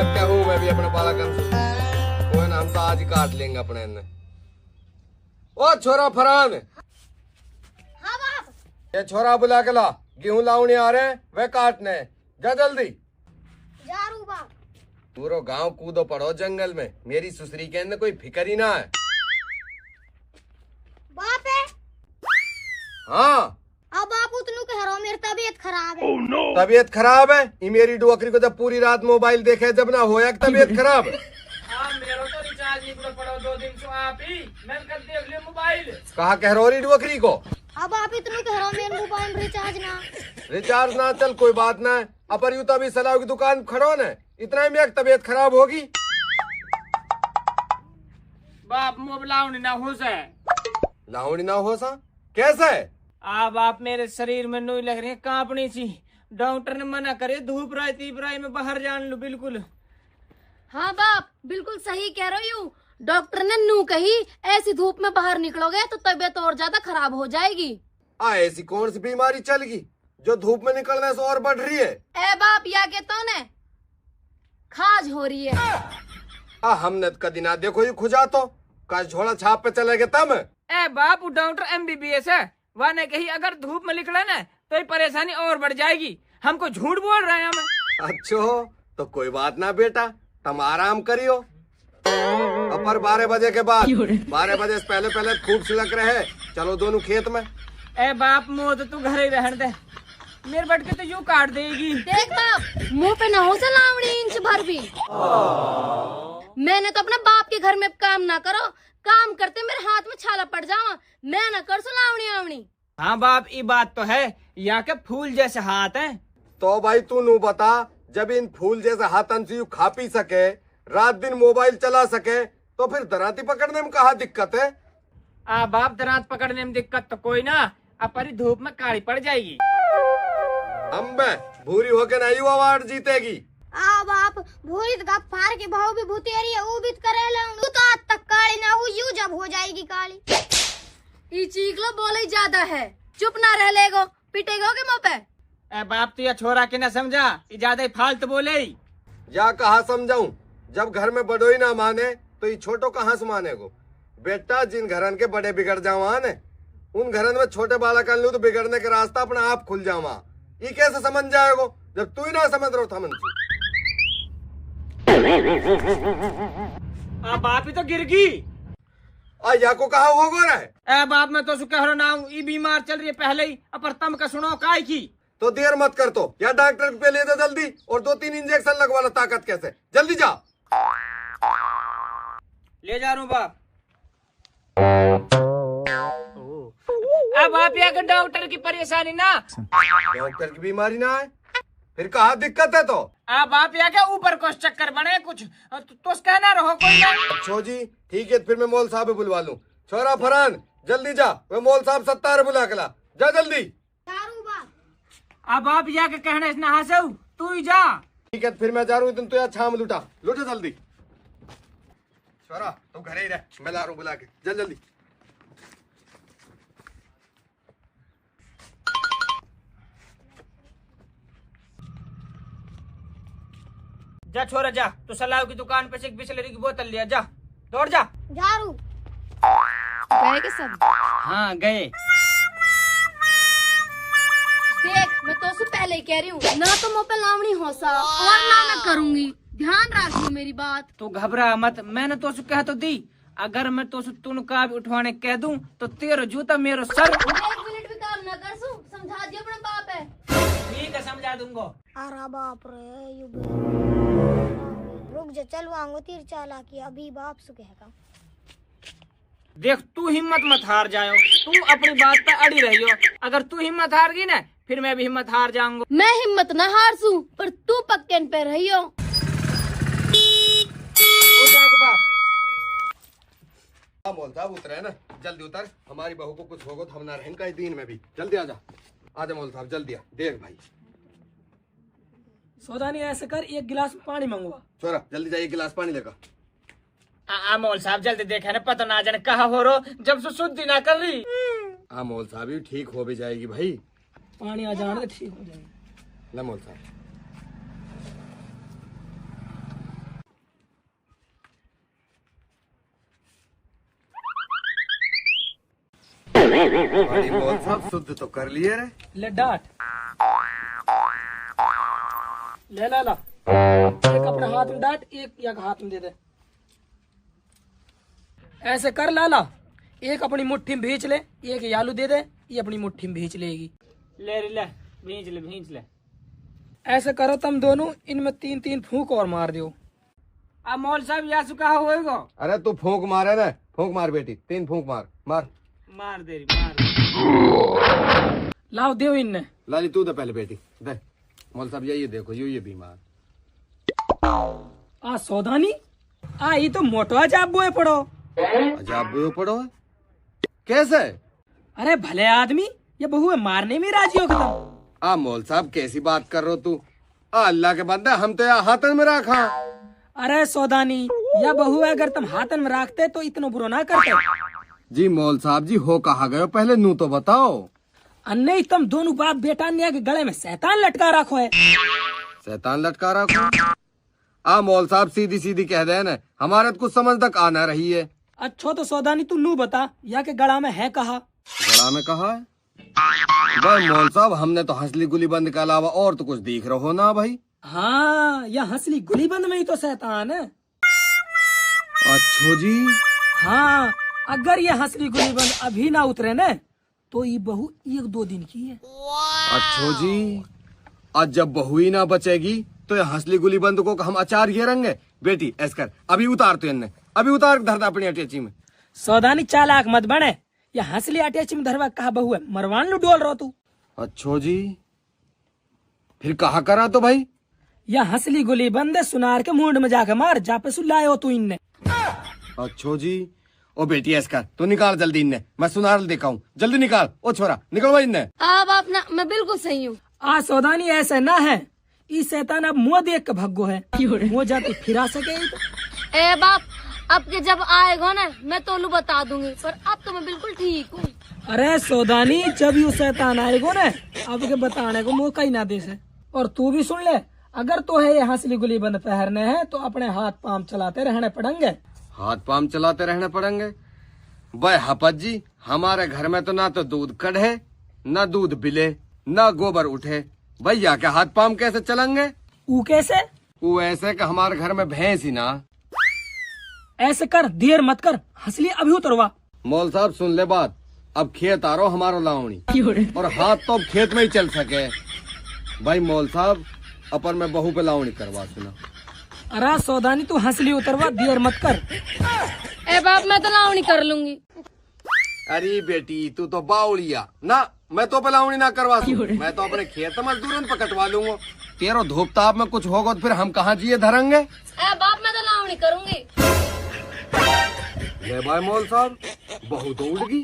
लगता हूँ मैं भी अपने बालाकन से। कोई ना, हम तो आज ही काट लेंगे अपने ने। ओ छोरा फरहान, हाँ बाप। ये छोरा बुला के ला, गेहूं लावने आ रहे हैं, वे काटने। जा जल्दी। जा रू बाप। पूरा गांव कूदो पड़ो जंगल में, मेरी सुसरी के अंदर कोई फिक्र ही ना है। बाप है। हाँ अब बाप उतनू कह रहा हूँ मेरी तबीयत खराब है। तबीयत खराब है? ये मेरी डुअकरी को जब पूरी रात मोबाइल देखे जब ना होया कि तबीयत खराब है। मेरो तो रिचार्ज नहीं पड़ो 2 दिन से आप ही मैं कर देख लियो मोबाइल। कहा कह रही डुअकरी को? अब आप इतनू कह रहा हूँ मेरे मोबाइल रिचार्ज ना। रिचार्ज ना चल कोई बात ना है, अपर यू तभी सलाह की दुकान खड़ो न, इतना ही मेरी तबीयत खराब होगी। बाप मोबलाउनी ना हो से लाउनी ना हो सा कैसे? आप मेरे शरीर में नोई लग रही है, कांपनी सी। डॉक्टर ने मना करे धूप राय तीप राय में बाहर जान लो बिल्कुल। हाँ बाप बिल्कुल सही कह रही हूँ, डॉक्टर ने नू कही ऐसी धूप में बाहर निकलोगे तो तबीयत और ज्यादा खराब हो जाएगी। ऐसी कौन सी बीमारी चल गई जो धूप में निकलने से और बढ़ रही है? ए बाप या के तो ने खाज हो रही है। हमने तो कदी ना देखो ये खुजा तो का झोला छाप पे चले गए तब। ए बाप डॉक्टर MBBS है, वह ने कही अगर धूप में निकले ना तो ये परेशानी और बढ़ जाएगी। हमको झूठ बोल रहे हैं हम। अच्छा तो कोई बात ना बेटा, तुम आराम करियो। अपर 12 बजे के बाद 12 बजे से पहले पहले खूब छिलक रहे, चलो दोनों खेत में। ए बाप मुँह तो तू घर ही रहने दे, मेरे बट के तो यूं काट देगी। देख बाप मुंह पे ना हो सलावनी इंच भर भी। मैंने तो अपने बाप के घर में काम ना करो, काम करते मेरे हाथ में छाला पड़ जावा, मैं ना कर सलावनी आवनी। हाँ बाप ये बात तो है, यहाँ के फूल जैसे हाथ हैं। तो भाई तू नू बता, जब इन फूल जैसे हाथन से यू खा पी सके, रात दिन मोबाइल चला सके, तो फिर दराती पकड़ने में कहा दिक्कत है? बाप दरात पकड़ने में दिक्कत तो कोई ना, अपनी धूप में काली पड़ जाएगी। अम्बे भूरी होके नहीं हुआ अवार्ड जीतेगी। बाप भूरी तो फार के भाव भी भूतेरी है, वो भी करेला तू तो आज तक काली ना हुई, यू जब हो जाएगी काली। ये चीखलो बोले ज्यादा है, चुप ना रह लेगो, पिटेगो के मुंह पे। बाप तो यह छोरा के ना समझा, ये ज्यादा ही फालतू बोले। या कहा समझाऊं, जब घर में बड़ो ही ना माने तो ये छोटो कहाँ से माने को? बेटा जिन घरन के बड़े बिगड़ जावा ने, उन घरन में छोटे बालक लू तो बिगड़ने के रास्ता अपना आप खुल जावा। ये कैसे समझ जाएगो जब तू ही ना समझ रहो था मन से? बाप ही तो गिर गई। या को कहा होगो रहे? बाप मैं तो कह रहा ना हूँ, ये बीमार चल रही है पहले ही, अपर तम का सुनो काय की। तो देर मत कर, तो या डॉक्टर पे ले दे जल्दी, और 2-3 इंजेक्शन लगवा लो। ताकत कैसे? जल्दी जा। ले जा रहा हूँ बाप। अब आप यहाँ के डॉक्टर की परेशानी ना, डॉक्टर की बीमारी ना है, फिर कहा दिक्कत है? तो अब आप यहाँ के ऊपर को चक्कर बने कुछ तो कहना रहो कोई ना। अच्छो जी ठीक है, फिर मैं मौल साहब बुलवा लूँ। छोरा फरहान जल्दी जा, वे मौल साहब 70 बुला के ला, जा जल्दी। अब आप यहाँ के कहने से ना हंसो, तू ही जा। ठीक है फिर मैं जा रहा हूँ, तो यार छाम लुटा जल्दी। छोरा तू घर ही रह, मैं ला रहा हूँ बुला के, जल जल्दी। जा छोरा जा, तो सलाह की दुकान पे से एक बिस्लरी की बोतल लिया, जा दौड़ जा। झारू गए के सब? हाँ गए। देख मैं तो उससे पहले ही कह रही हूँ, ना तो मुँह पे लावनी हो सा और ना मैं करूँगी, ध्यान रखियो मेरी बात। तू घबरा मत, मैंने तो कह तो दी, अगर मैं तो तुन का भी उठवाने कह दूं तो तेरा जूता मेरे सर। 1 मिनट भी काम न कर सू, समझा दियो अपने बाप है। ठीक है समझा दूंगा। अरे बाप रे रुक जा, चलवाऊंगा तीर चालाकी अभी बाप से कहेगा। देख तू हिम्मत मत हार जाओ, तू अपनी बात पे अड़ी रही हो। अगर तू हिम्मत हार गई ना फिर मैं भी हिम्मत हार जाऊंगा। मैं हिम्मत न हार सू, पर तू पक्के पे रही हो। मौल साहब उतरे ना, जल्दी उतर, हमारी बहू को कुछ होगा तो हम ना रहेंगे कई दिन में भी। जल्दी आजा, आजा मौल साहब जल्दी आ। देख भाई सौदा नहीं ऐसे कर, 1 गिलास पानी मंगवा। छोरा जल्दी जा, 1 गिलास पानी लेकर। मौल साहब जल्दी देखा ना, पता ना जाने कहा हो रो जब से शुद्धि ना कर रही। मौल साहब भी ठीक हो भी जाएगी भाई, पानी आ जाने ठीक हो जाएगी। ना मौल साहब बड़ी मौल साहब शुद्ध तो कर लिए रे। ले डांट, ले ला ला, एक अपने हाथ में डांट, एक हाथ में दे दे। ऐसे कर लाला, एक अपनी मुट्ठी में भींच ले, एक ये आलू दे दे, ये अपनी मुट्ठी में भींच लेगी। ले रे ले, भींच ले। ऐसे करो तुम दोनों, इनमें 3-3 फूंक और मार दो। अब मौल साहब या सुखा होएगा। अरे तू फूंक मारे ना, फूंक मार बेटी, 3 फूंक मार दे मार। लाओ देव इनने। लाली तू दे पहले बेटी दे। मौल साहब ये देखो ये बीमार। आ सौदानी, आ ये तो मोटो अजाब बोए पड़ो। अजाब बोए पड़ो कैसे? अरे भले आदमी, ये बहु मारने में राजी हो खत्म। आ मौल साहब कैसी बात कर रहे हो तू? अल्लाह के बंदे, हम तो यहाँ हाथन में रखा। अरे सौदानी, या बहू अगर तुम हाथन में रखते तो इतना बुरा ना करते। जी मौल साहब जी, हो कहा गए पहले नू तो बताओ। नहीं, तुम दोनों बाप बेटा ने के गले में शैतान लटका रखो है। शैतान लटका रखो? आ मौल साहब सीधी सीधी कह दे ना, हमारे तो कुछ समझ तक आना रही है। अच्छा तो सौदानी तू नू बता, या के गला में है कहा? गला में कहा है? भाई मौल साहब, हमने तो हंसली गुली बंद के अलावा और तो कुछ दिख रहा हो ना भाई। हाँ, यह हंसली गुली बंद में ही तो शैतान है। अच्छो जी। हाँ, अगर ये हंसली गुली बंद अभी ना उतरे न, तो ये बहू 1-2 दिन की है। अच्छो जी, आज जब बहू ही ना बचेगी तो ये हंसली गुली बंद को हम अचार ये रंगे। बेटी ऐसकर अभी उतार तो इनने, अभी उतार धरता अपनी अटैची में। सौदानी चालाक मत बने, ये हंसली अटैची में धरवा कहा बहू है, मरवान लो डोल रहो तू। अच्छो जी, फिर कहा करा तो भाई? यह हंसली गुली बंदे सुनार के मुंड में जाके मार, जा पे सुलाए हो तू इनने। अच्छो जी। ओ बेटी ऐसकर तू निकाल जल्दी इनने, मैं सुनार दिखाऊं, जल्दी निकाल। ओ छोरा निकल भाई इनने। अब आप ना, मैं बिल्कुल सही हूँ। आ सौदानी ऐसे ना है, ई शैतान अब मुँह देख के भग्गो है, मुँह जाके फिरा सके ही तो। ए बाप, अब के जब आएगा ना मैं तोलू बता दूंगी, पर अब तो मैं बिल्कुल ठीक हूँ। अरे सौदानी, जब यू शैतान आएगा ना, अब के बताने को मौका ही ना दे से। और तू भी सुन ले, अगर तो है ये हंसली गुली बंद पहनने हैं तो अपने हाथ पांव चलाते रहने पड़ेंगे। हाथ पांव चलाते रहने पड़ेंगे? भाई हपत जी, हमारे घर में तो ना तो दूध कढ़े, ना दूध बिले, ना गोबर उठे। भैया के हाथ पांव कैसे चलेंगे? ऊ कैसे? वो ऐसे कि हमारे घर में भैंस ही ना। ऐसे कर, देर मत कर, हंसली अभी उतरवा। मौल साहब सुन ले बात, अब खेत आ रहा हमारा लावणी, और हाथ तो अब खेत में ही चल सके। भाई मौल साहब, अपन में बहू पे लावणी करवा सुना। अरे सौदानी, तू हंसली उतरवा, देर मत कर। ए बाप, मैं तो लावणी कर लूंगी। अरे बेटी, तू तो बाउलिया ना, मैं तो पे लावणी ना करवा दूं, मैं तो अपने खेत मजदूरन पे कटवा लूंगा। तेरो धूप ताप में कुछ होगा तो फिर हम कहाँ जिए धरेंगे? ए बाप, मैं तो लावणी करूंगी। ले भाई मौल साहब, बहू तो उड़ गई।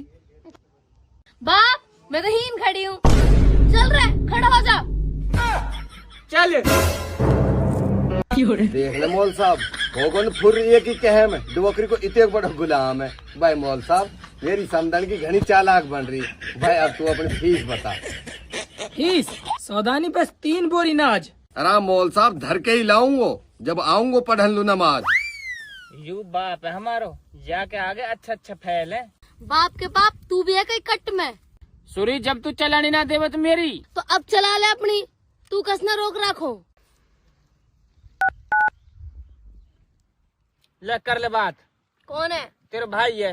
बाप, मैं तो हीन खड़ी हूँ। चल रे, खड़ा हो जा। चल देख ले मौल साहब, होगन फुर ये की कहे में डुबकरी को इतने बड़ा गुलाम है। भाई मौल साहब, मेरी समदन की घनी चालाक बन रही। भाई अब तू अपनी फीस बता। फीस सौदानी बस 3 बोरी नाज। अरे मौल साहब, धर के ही लाऊंगो, जब आऊंगो पढ़न लू नमाज। यू बाप है हमारो, जाके आगे अच्छा फैल है। बाप के बाप, तू भी है कहीं कट में। सूरी, जब तू चलानी ना देवे तो मेरी तो अब चला ले अपनी, तू कसना रोक रखो। ले कर ले बात। कौन है? तेरा भाई है।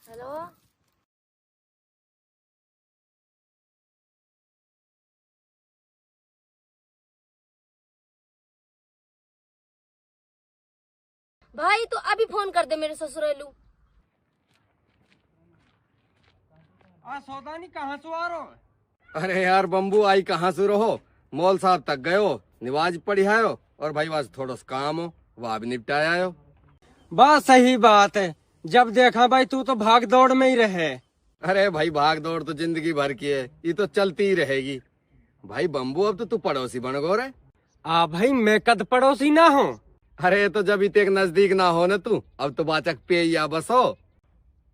हेलो, भाई तू अभी फोन कर दे मेरे ससुरालू। सौदानी कहाँ से आ रहो? अरे यार बम्बू, आई कहाँ से रहो? मौल साहब तक गए हो, निवाज पढ़ी आयो, और भाई वाज थोड़ा सा काम हो, वह भी निपटाया आयो। बात सही बात है, जब देखा भाई तू तो भाग दौड़ में ही रहे। अरे भाई, भाग दौड़ तो जिंदगी भर की है, ये तो चलती ही रहेगी। भाई बम्बू, अब तो तू पड़ोसी बन गो रे। आ भाई, मैं कद पड़ोसी ना हूँ। अरे तो जब इतने नजदीक ना हो न तू, अब तो बाचक पे या बस हो।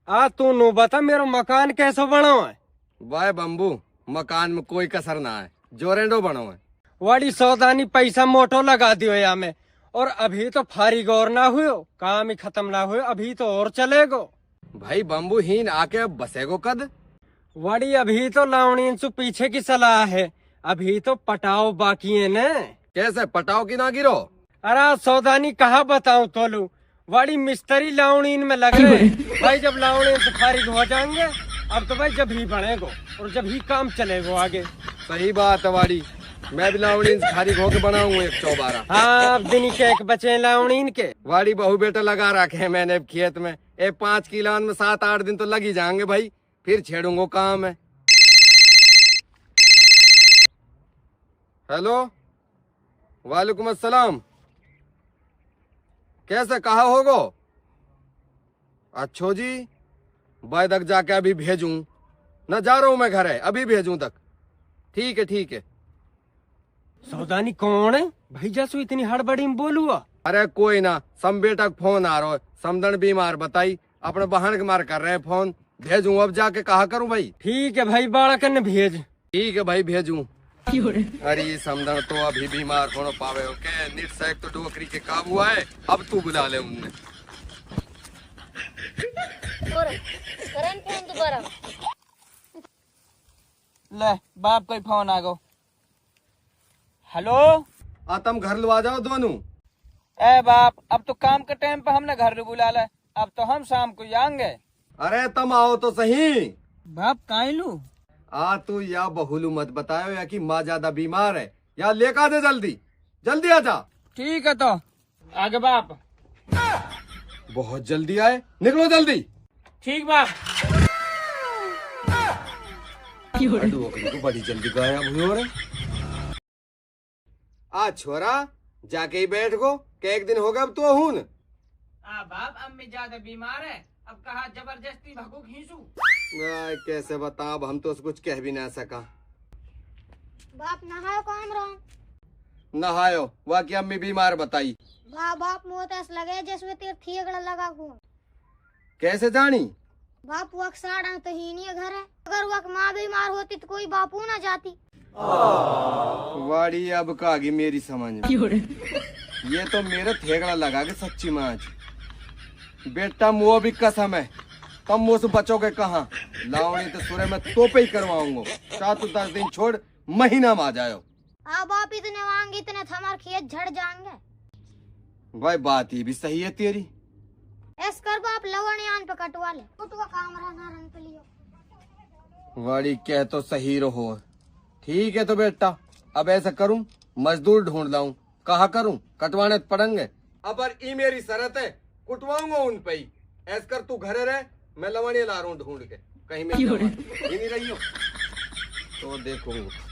आ तू नो बता, मेरा मकान कैसे बनो है? भाई बम्बू, मकान में कोई कसर ना है, जोरेंडो बनो है। वाड़ी सौदानी पैसा मोटो लगा दियो या में, और अभी तो फारी गौर ना हुयो, काम ही खत्म ना हुयो, अभी तो और चलेगो। भाई बम्बू हीन आके अब बसेगो कद। वड़ी अभी तो लावणी से पीछे की सलाह है, अभी तो पटाओ बाकी है न। कैसे पटाओ की ना गिरो। अरे सौदानी कहा बताऊं तोलू, वड़ी मिस्त्री लावणीन में लग रहे भाई। जब लावणी से फारिग हो जाएंगे अब तो भाई जब ही बढ़ेगो और जब ही काम चलेगो आगे। सही बात है वाड़ी, मैं भी लावणीन से खारिग होके बनाऊंगा एक 112। हाँ अब दिन के एक बचे लावणीन के। वाड़ी बहु बेटा लगा रखे है मैंने अब खेत में, 5 किलान में 7-8 दिन तो लग ही जाएंगे भाई, फिर छेड़ूंगा काम है। हेलो वालेकुम अस्सलाम, कैसे कहा होगो? अच्छो जी, भाई तक जाके अभी भेजूं न, जा रहा हूं मैं घर है, अभी भेजूं तक। ठीक है ठीक है। सौदानी कौन है भाई जैसो इतनी हड़बड़ी में बोलूआ? अरे कोई ना, सम बेटा फोन आ रहा है, समदन बीमार बताई, अपने बहन के मार कर रहे हैं फोन, भेजूं अब जाके कहा करूं भाई। ठीक है भाई बाड़कन भेज। ठीक है भाई भेजूं। अरे ये समदन तो अभी बीमार होने पावे हो के, निट सैक तो डोकरी के काबू आए, अब तू बुला ले उन्हें। करन फोन दोबारा। ले बाप कोई फोन आ गो। हेलो तुम घर लवा जाओ दोनों। ए बाप, अब तो काम के टाइम पे हमने घर बुला ले, अब तो हम शाम को जाएंगे। अरे तुम आओ तो सही। बाप काहे लू? तू या बहुलू मत बतायो या कि माँ ज्यादा बीमार है, या लेका दे जल्दी जल्दी आ जा। ठीक है तो आगे बाप। बहुत जल्दी आए, निकलो जल्दी। ठीक बाप। डोकरी को बड़ी जल्दी गायब हुई हो रहे। छोरा जाके ही बैठ गो, के एक दिन होगा अब तो हूं। बाप अम्मी ज्यादा बीमार है, अब कहा जबरदस्ती भगो खींचू। कैसे बता, अब हम तो कुछ कह भी ना सका। बाप नहायो काम रहा। नहायो वह की अम्मी बीमार बताई। बाप मुँह ऐसा लगे जैसे तेरे थियगड़ा लगा खून। कैसे जानी? बाप वक साड़ा तो ही नहीं घर है, अगर वक माँ बीमार होती तो कोई बापू ना जाती। वाड़ी अब कागी मेरी समझ में, ये तो मेरे थेगड़ा लगा के सच्ची माँ। बेटा मुँह भी कसम है, तुम मुँह से बचोगे कहाँ? लावणी तो सुरे में तोपे ही करवाऊंगा, 4-10 दिन छोड़ महीना में आ जाओ। बाप इतने मांगे इतने हमारे खेत झड़ जाएंगे। भाई बात ही भी सही है तेरी। ऐस कर बाप लवणियान पे कटवा ले, कुटवा काम रहना रन पे लियो। वाड़ी कह तो सही रहो। ठीक है तो बेटा अब ऐसा करूं, मजदूर ढूंढ लाऊं, कहा करूं, कटवाने पड़ेंगे। अब ई मेरी शरत है, कुटवाऊंगा उन पे ही। ऐसा कर तू घरे रह, मैं लवणिया ला रहा हूँ ढूंढ के, कहीं मैं नहीं रही हूँ तो देखूंगा।